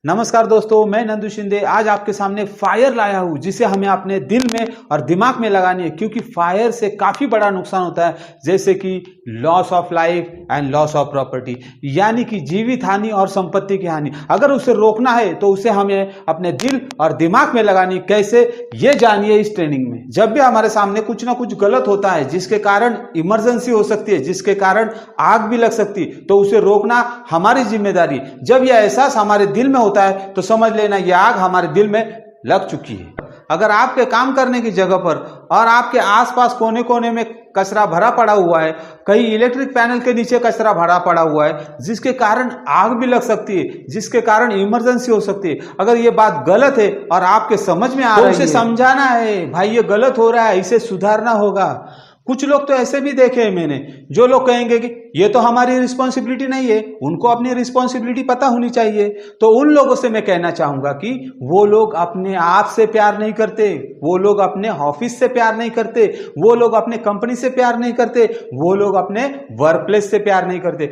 नमस्कार दोस्तों, मैं नंदू शिंदे आज आपके सामने फायर लाया हूं जिसे हमें अपने दिल में और दिमाग में लगानी है, क्योंकि फायर से काफी बड़ा नुकसान होता है, जैसे कि loss of life and loss of property, यानी कि जीवित हानि और संपत्ति की हानि। अगर उसे रोकना है तो उसे हमें अपने दिल और दिमाग में लगानी है। कैसे, ये जानिए इस ट्रेनिंग में। जब भी हमारे सामने कुछ ना कुछ गलत होता है जिसके कारण इमरजेंसी हो सकती है, जिसके कारण आग भी लग सकती है, तो उसे रोकना हमारी जिम्मेदारी। जब यह एहसास हमारे दिल में होता है तो समझ लेना यह आग हमारे दिल में लग चुकी है। अगर आपके काम करने की जगह पर और आपके आसपास कोने कोने में कचरा भरा पड़ा हुआ है, कहीं इलेक्ट्रिक पैनल के नीचे कचरा भरा पड़ा हुआ है जिसके कारण आग भी लग सकती है, जिसके कारण इमरजेंसी हो सकती है, अगर ये बात गलत है और आपके समझ में आ रही है तो उसे समझाना है, भाई ये गलत हो रहा है, इसे सुधारना होगा। कुछ लोग तो ऐसे भी देखे हैं मैंने, जो लोग कहेंगे कि ये तो हमारी रिस्पॉन्सिबिलिटी नहीं है, उनको अपनी रिस्पॉन्सिबिलिटी पता होनी चाहिए। तो उन लोगों से मैं कहना चाहूंगा कि वो लोग अपने आप से प्यार नहीं करते, वो लोग अपने ऑफिस से प्यार नहीं करते, वो लोग अपने कंपनी से प्यार नहीं करते, वो लोग अपने वर्क प्लेस से प्यार नहीं करते।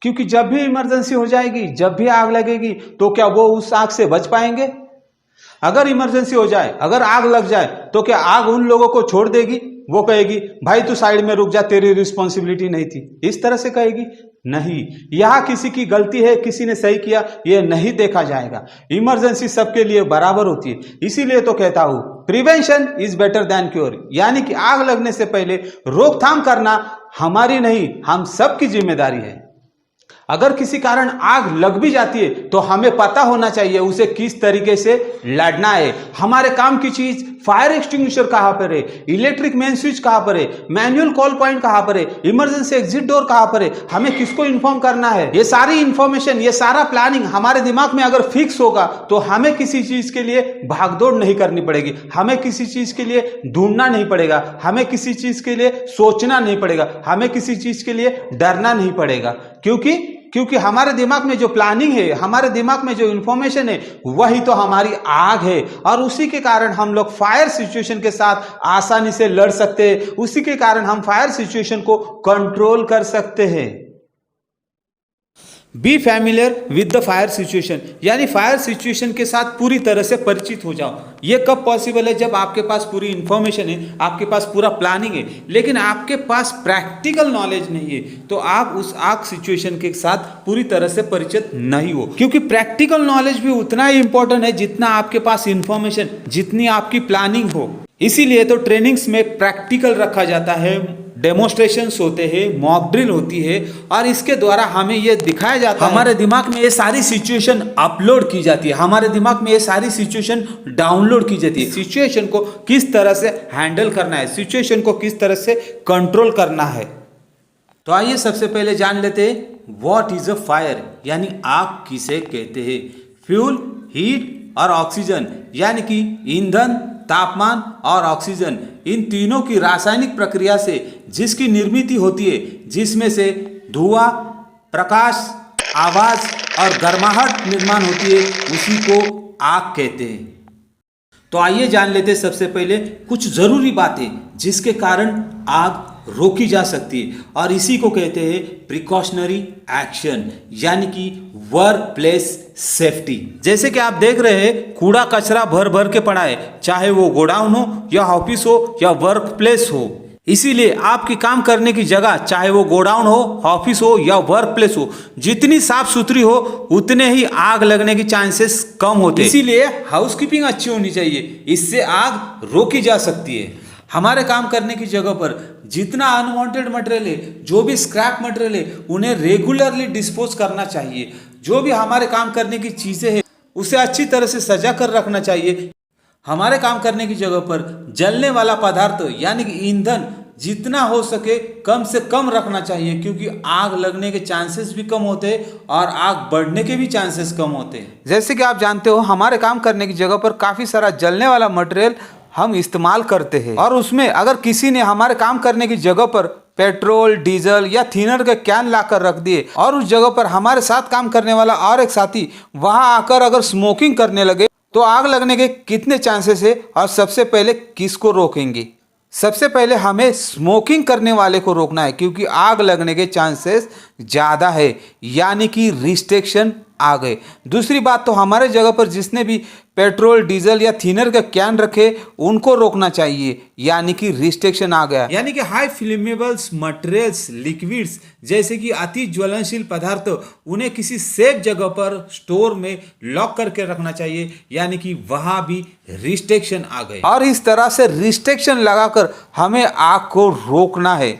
क्योंकि जब भी इमरजेंसी हो जाएगी, जब भी आग लगेगी, तो क्या वो उस आग से बच पाएंगे? अगर इमरजेंसी हो जाए, अगर आग लग जाए, तो क्या आग उन लोगों को छोड़ देगी? वो कहेगी भाई तू साइड में रुक जा, तेरी रिस्पॉन्सिबिलिटी नहीं थी, इस तरह से कहेगी? नहीं, यहां किसी की गलती है, किसी ने सही किया, यह नहीं देखा जाएगा। इमरजेंसी सबके लिए बराबर होती है। इसीलिए तो कहता हूं prevention is better than cure, यानी कि आग लगने से पहले रोकथाम करना हमारी नहीं, हम सबकी जिम्मेदारी है। अगर किसी कारण आग लग भी जाती है तो हमें पता होना चाहिए उसे किस तरीके से लड़ना है। हमारे काम की चीज फायर एक्सटिंग्विशर कहां पर है, इलेक्ट्रिक मेन स्विच कहां पर है, मैनुअल कॉल पॉइंट कहां पर है, इमरजेंसी एग्जिट डोर कहां पर है, हमें किसको इन्फॉर्म करना है, ये सारी इंफॉर्मेशन, ये सारा प्लानिंग हमारे दिमाग में अगर फिक्स होगा तो हमें किसी चीज के लिए भागदौड़ नहीं करनी पड़ेगी, हमें किसी चीज के लिए ढूंढना नहीं पड़ेगा, हमें किसी चीज के लिए सोचना नहीं पड़ेगा, हमें किसी चीज के लिए डरना नहीं पड़ेगा। क्योंकि हमारे दिमाग में जो प्लानिंग है, हमारे दिमाग में जो इंफॉर्मेशन है, वही तो हमारी आग है, और उसी के कारण हम लोग फायर सिचुएशन के साथ आसानी से लड़ सकते हैं, उसी के कारण हम फायर सिचुएशन को कंट्रोल कर सकते हैं। B familiar with the fire situation, यानी फायर सिचुएशन के साथ पूरी तरह से परिचित हो जाओ। ये कब पॉसिबल है? जब आपके पास पूरी इंफॉर्मेशन है, आपके पास पूरा प्लानिंग है, लेकिन आपके पास प्रैक्टिकल नॉलेज नहीं है, तो आप उस आग सिचुएशन के साथ पूरी तरह से परिचित नहीं हो। क्योंकि प्रैक्टिकल नॉलेज भी उतना ही इंपॉर्टेंट है जितना आपके पास इंफॉर्मेशन, जितनी आपकी प्लानिंग हो। इसीलिए तो ट्रेनिंग्स में प्रैक्टिकल रखा जाता है, डेमोन्स्ट्रेशंस होते हैं, मॉक ड्रिल होती है, और इसके द्वारा हमें यह दिखाया जाता है, हमारे दिमाग में ये सारी सिचुएशन अपलोड की जाती है, हमारे दिमाग में ये सारी सिचुएशन डाउनलोड की जाती है। सिचुएशन को किस तरह से हैंडल करना है, सिचुएशन को किस तरह से कंट्रोल करना है। तो आइए सबसे पहले जान लेते हैं व्हाट इज अ फायर, यानी आग किसे कहते हैं। फ्यूल, हीट और ऑक्सीजन, यानी कि ईंधन, तापमान और ऑक्सीजन, इन तीनों की रासायनिक प्रक्रिया से जिसकी निर्मित होती है, जिसमें से धुआं, प्रकाश, आवाज और गर्माहट निर्माण होती है, उसी को आग कहते हैं। तो आइए जान लेते हैं सबसे पहले कुछ जरूरी बातें जिसके कारण आग रोकी जा सकती है, और इसी को कहते हैं प्रिकॉशनरी एक्शन, यानी कि वर्क प्लेस सेफ्टी। जैसे कि आप देख रहे हैं कूड़ा कचरा भर भर के पड़ा है, चाहे वो गोडाउन हो या ऑफिस हो या वर्क प्लेस हो। इसीलिए आपकी काम करने की जगह, चाहे वो गोडाउन हो, ऑफिस हो या वर्क प्लेस हो, जितनी साफ सुथरी हो उतने ही आग लगने की चांसेस कम होते हैं। इसीलिए हाउसकीपिंग अच्छी होनी चाहिए, इससे आग रोकी जा सकती है। हमारे काम करने की जगह पर जितना अनवांटेड मटेरियल है, जो भी स्क्रैप मटेरियल है, उन्हें रेगुलरली डिस्पोज करना चाहिए। जो भी हमारे काम करने की चीजें हैं उसे अच्छी तरह से सजा कर रखना चाहिए। हमारे काम करने की जगह पर जलने वाला पदार्थ, यानी कि ईंधन, जितना हो सके कम से कम रखना चाहिए, क्योंकि आग लगने के चांसेस भी कम होते हैं और आग बढ़ने के भी चांसेस कम होते हैं। जैसे कि आप जानते हो हमारे काम करने की जगह पर काफी सारा जलने वाला मटेरियल हम इस्तेमाल करते हैं, और उसमें अगर किसी ने हमारे काम करने की जगह पर पेट्रोल, डीजल या थिनर के कैन लाकर रख दिए, और उस जगह पर हमारे साथ काम करने वाला और एक साथी वहां आकर अगर स्मोकिंग करने लगे, तो आग लगने के कितने चांसेस है, और सबसे पहले किसको रोकेंगे? सबसे पहले हमें स्मोकिंग करने वाले को रोकना है, क्योंकि आग लगने के चांसेस ज़्यादा है, यानी कि रिस्ट्रिक्शन आ गए। दूसरी बात तो हमारे जगह पर जिसने भी पेट्रोल डीजल या थिनर का कैन रखे उनको रोकना चाहिए, यानी कि रिस्ट्रिक्शन आ गया। यानी कि हाई फ्लेमेबल्स मटेरियल्स लिक्विड्स जैसे कि अति ज्वलनशील पदार्थ उन्हें किसी सेफ जगह पर स्टोर में लॉक करके रखना चाहिए, यानी कि वहां भी रिस्ट्रिक्शन आ गए। और इस तरह से रिस्ट्रिक्शन लगाकर हमें आग को रोकना है।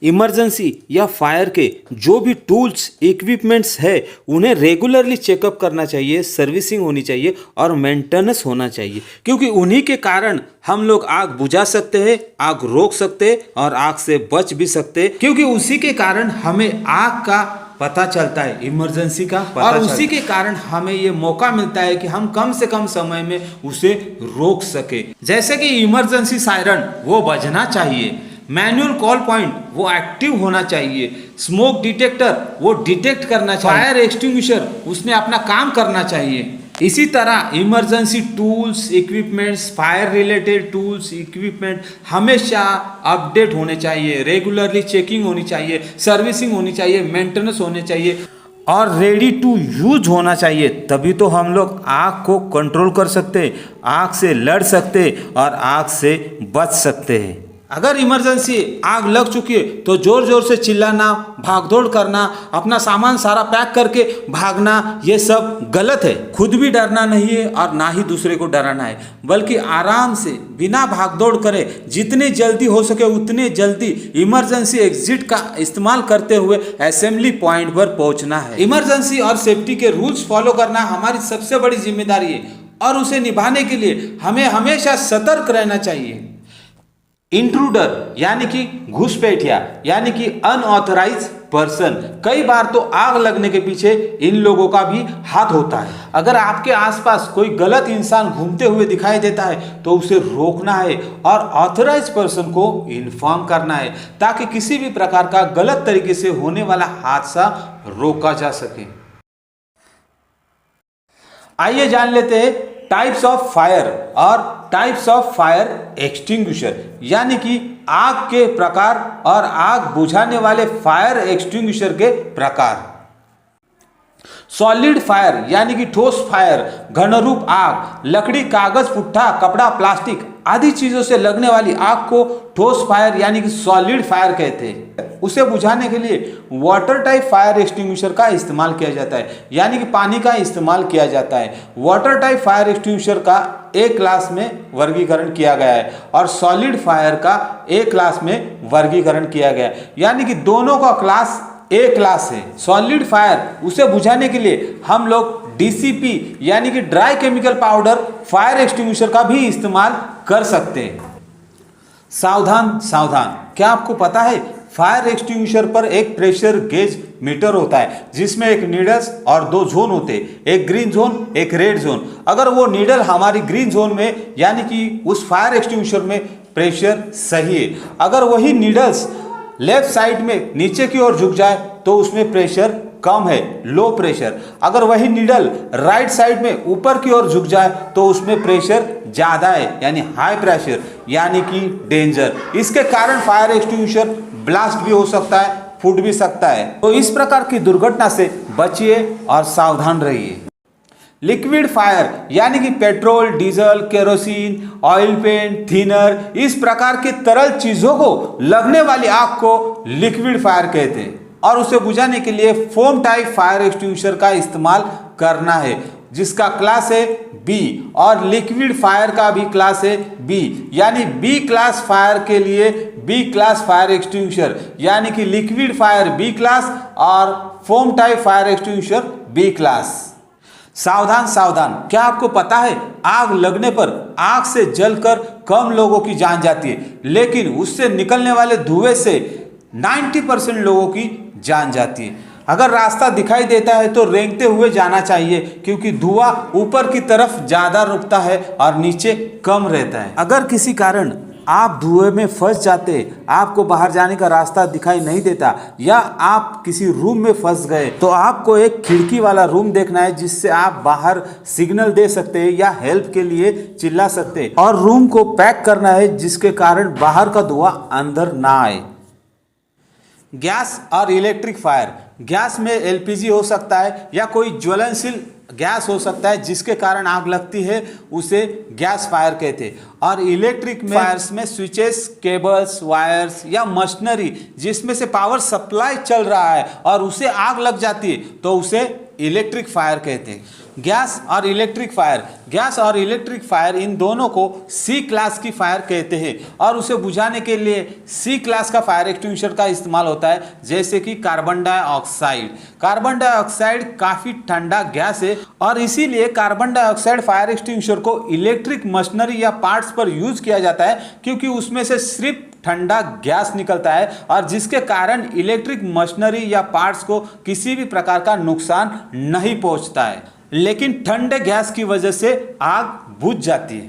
इमरजेंसी या फायर के जो भी टूल्स इक्विपमेंट्स है उन्हें रेगुलरली चेकअप करना चाहिए, सर्विसिंग होनी चाहिए और मेंटेनेंस होना चाहिए, क्योंकि उन्हीं के कारण हम लोग आग बुझा सकते हैं, आग रोक सकते हैं और आग से बच भी सकते हैं, क्योंकि उसी के कारण हमें आग का पता चलता है, इमरजेंसी का पता और उसी के कारण हमें ये मौका मिलता है कि हम कम से कम समय में उसे रोक सके। जैसे कि इमरजेंसी सायरन वो बजना चाहिए, मैनुअल कॉल पॉइंट वो एक्टिव होना चाहिए, स्मोक डिटेक्टर वो डिटेक्ट करना चाहिए, फायर एक्सटिंग्विशर उसने अपना काम करना चाहिए। इसी तरह emergency tools equipments, fire related tools equipment हमेशा अपडेट होने चाहिए, रेगुलरली चेकिंग होनी चाहिए, सर्विसिंग होनी चाहिए, मेंटेनेंस होने चाहिए और रेडी टू यूज होना चाहिए। तभी तो हम लोग आग को कंट्रोल कर सकते, आग से लड़ सकते और आग से बच सकते हैं। अगर इमरजेंसी आग लग चुकी है तो जोर जोर से चिल्लाना, भागदौड़ करना, अपना सामान सारा पैक करके भागना, ये सब गलत है। खुद भी डरना नहीं है और ना ही दूसरे को डराना है, बल्कि आराम से बिना भागदौड़ करे जितनी जल्दी हो सके उतने जल्दी इमरजेंसी एग्जिट का इस्तेमाल करते हुए असेंबली पॉइंट पर पहुंचना है। इमरजेंसी और सेफ्टी के रूल्स फॉलो करना हमारी सबसे बड़ी जिम्मेदारी है और उसे निभाने के लिए हमें हमेशा सतर्क रहना चाहिए। इंट्रूडर यानी कि घुसपैठिया यानी कि अनऑथराइज पर्सन, कई बार तो आग लगने के पीछे इन लोगों का भी हाथ होता है। अगर आपके आसपास कोई गलत इंसान घूमते हुए दिखाई देता है तो उसे रोकना है और ऑथराइज पर्सन को इन्फॉर्म करना है, ताकि किसी भी प्रकार का गलत तरीके से होने वाला हादसा रोका जा सके। आइए जान लेते हैं टाइप्स ऑफ फायर और टाइप्स ऑफ फायर एक्सटिंग्विशर, यानी कि आग के प्रकार और आग बुझाने वाले फायर एक्सटिंग्विशर के प्रकार। सॉलिड फायर यानी कि ठोस फायर, घनरूप आग, लकड़ी, कागज, पुट्ठा, कपड़ा, प्लास्टिक आदि चीजों से लगने वाली आग को ठोस फायर यानी कि सॉलिड फायर कहते हैं। उसे बुझाने के लिए वाटर टाइप फायर एक्सटिंग्विशर का इस्तेमाल किया जाता है, यानी कि पानी का इस्तेमाल किया जाता है। वाटर टाइप फायर एक्सटिंग्विशर का एक क्लास में वर्गीकरण किया गया है और सॉलिड फायर का एक क्लास में वर्गीकरण किया गया है, यानी कि दोनों का क्लास एक क्लास है। सॉलिड फायर उसे बुझाने के लिए हम लोग DCP यानी कि dry chemical powder fire extinguisher का भी इस्तेमाल कर सकते हैं। सावधान सावधान, क्या आपको पता है फायर एक्सटिंग्विशर पर एक प्रेशर गेज मीटर होता है जिसमें एक नीडल्स और दो जोन होते हैं, एक ग्रीन जोन एक रेड जोन। अगर वो नीडल हमारी ग्रीन जोन में यानी कि उस फायर एक्सटिंग्विशर में प्रेशर सही है, अगर वही नीडल्स लेफ्ट साइड में नीचे की ओर झुक जाए तो उसमें प्रेशर कम है, लो प्रेशर। अगर वही नीडल राइट साइड में ऊपर की ओर झुक जाए तो उसमें प्रेशर ज्यादा है, यानी हाई प्रेशर, यानी कि डेंजर। इसके कारण फायर एक्सटिंग्विशर ब्लास्ट भी हो सकता है, फूट भी सकता है। तो इस प्रकार की दुर्घटना से बचिए और सावधान रहिए। लिक्विड फायर यानी कि petrol, diesel, kerosene, oil paint, thinner, इस प्रकार की तरल चीजों को लगने वाली आग को लिक्विड फायर कहते हैं और उसे बुझाने के लिए फोम टाइप फायर एक्सटिंग्विशर का इस्तेमाल करना है, जिसका क्लास है बी, और लिक्विड फायर का भी क्लास है बी, यानी बी क्लास फायर के लिए बी क्लास फायर एक्सटिंग्विशर, यानी कि लिक्विड फायर बी क्लास और foam type fire extinguisher B class. सावधान सावधान, क्या आपको पता है आग लगने पर आग से जलकर कम लोगों की जान जाती है, लेकिन उससे निकलने वाले धुएं से 90% लोगों की जान जाती है। अगर रास्ता दिखाई देता है तो रेंगते हुए जाना चाहिए, क्योंकि धुआं ऊपर की तरफ ज्यादा रुकता है और नीचे कम रहता है। अगर किसी कारण आप धुएं में फंस जाते, आपको बाहर जाने का रास्ता दिखाई नहीं देता या आप किसी रूम में फंस गए, तो आपको एक खिड़की वाला रूम देखना है जिससे आप बाहर सिग्नल दे सकते हैं या हेल्प के लिए चिल्ला सकते हैं, और रूम को पैक करना है जिसके कारण बाहर का धुआं अंदर ना आए। गैस और इलेक्ट्रिक फायर। गैस में एलपीजी हो सकता है या कोई ज्वलनशील गैस हो सकता है जिसके कारण आग लगती है, उसे गैस फायर कहते हैं। और इलेक्ट्रिक फायर्स में स्विचेस, केबल्स, वायर्स या मशीनरी जिसमें से पावर सप्लाई चल रहा है और उसे आग लग जाती है तो उसे इलेक्ट्रिक फायर कहते हैं। गैस और इलेक्ट्रिक फायर इन दोनों को सी क्लास की फायर कहते हैं और उसे बुझाने के लिए सी क्लास का फायर एक्सटिंग्विशर का इस्तेमाल होता है, जैसे कि कार्बन डाइऑक्साइड। कार्बन डाइऑक्साइड काफी ठंडा गैस है और इसीलिए कार्बन डाइऑक्साइड फायर एक्सटिंग्विशर को इलेक्ट्रिक मशीनरी या पार्ट्स पर यूज किया जाता है, क्योंकि उसमें से सिर्फ ठंडा गैस निकलता है और जिसके कारण इलेक्ट्रिक मशीनरी या पार्ट्स को किसी भी प्रकार का नुकसान नहीं पहुंचता है, लेकिन ठंडे गैस की वजह से आग बुझ जाती है।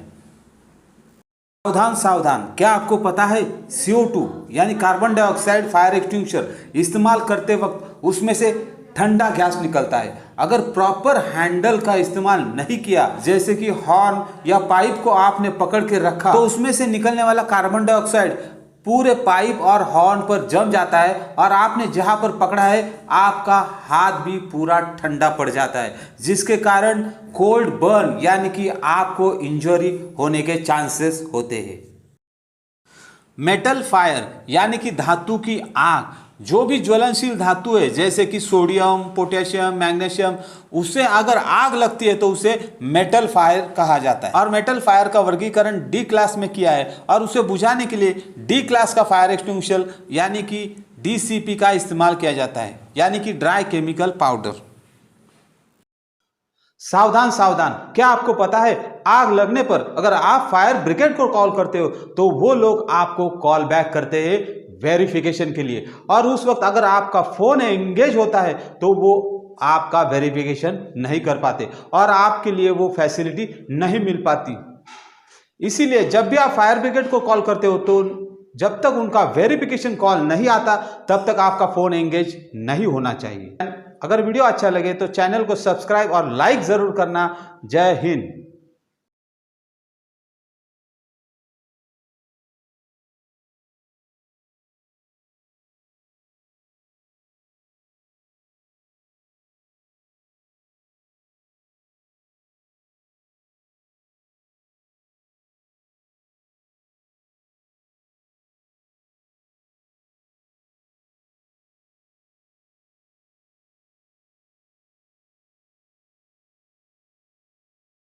सावधान सावधान, क्या आपको पता है CO2 यानी कार्बन डाइऑक्साइड फायर एक्सटिंग्विशर इस्तेमाल करते वक्त उसमें से ठंडा गैस निकलता है। अगर प्रॉपर हैंडल का इस्तेमाल नहीं किया, जैसे कि हॉर्न या पाइप को आपने पकड़ के रखा, तो उसमें से निकलने वाला कार्बन डाइऑक्साइड पूरे पाइप और हॉर्न पर जम जाता है और आपने जहां पर पकड़ा है आपका हाथ भी पूरा ठंडा पड़ जाता है, जिसके कारण कोल्ड बर्न यानी कि आपको इंजरी होने के चांसेस होते हैं। मेटल फायर यानी कि धातु की आग, जो भी ज्वलनशील धातु है जैसे कि सोडियम, पोटेशियम, मैग्नीशियम, उससे अगर आग लगती है तो उसे मेटल फायर कहा जाता है। और मेटल फायर का वर्गीकरण डी क्लास में किया है और उसे बुझाने के लिए डी क्लास का फायर एक्सटिंग्विशर यानी कि DCP का इस्तेमाल किया जाता है, यानी कि ड्राई केमिकल पाउडर। सावधान सावधान, क्या आपको पता है आग लगने पर अगर आप फायर ब्रिगेड को कॉल करते हो तो वो लोग आपको कॉल बैक करते हैं वेरिफिकेशन के लिए, और उस वक्त अगर आपका फोन एंगेज होता है तो वो आपका वेरिफिकेशन नहीं कर पाते और आपके लिए वो फैसिलिटी नहीं मिल पाती। इसीलिए जब भी आप फायर ब्रिगेड को कॉल करते हो तो जब तक उनका वेरिफिकेशन कॉल नहीं आता तब तक आपका फोन एंगेज नहीं होना चाहिए। अगर वीडियो अच्छा लगे तो चैनल को सब्सक्राइब और लाइक जरूर करना। जय हिंद।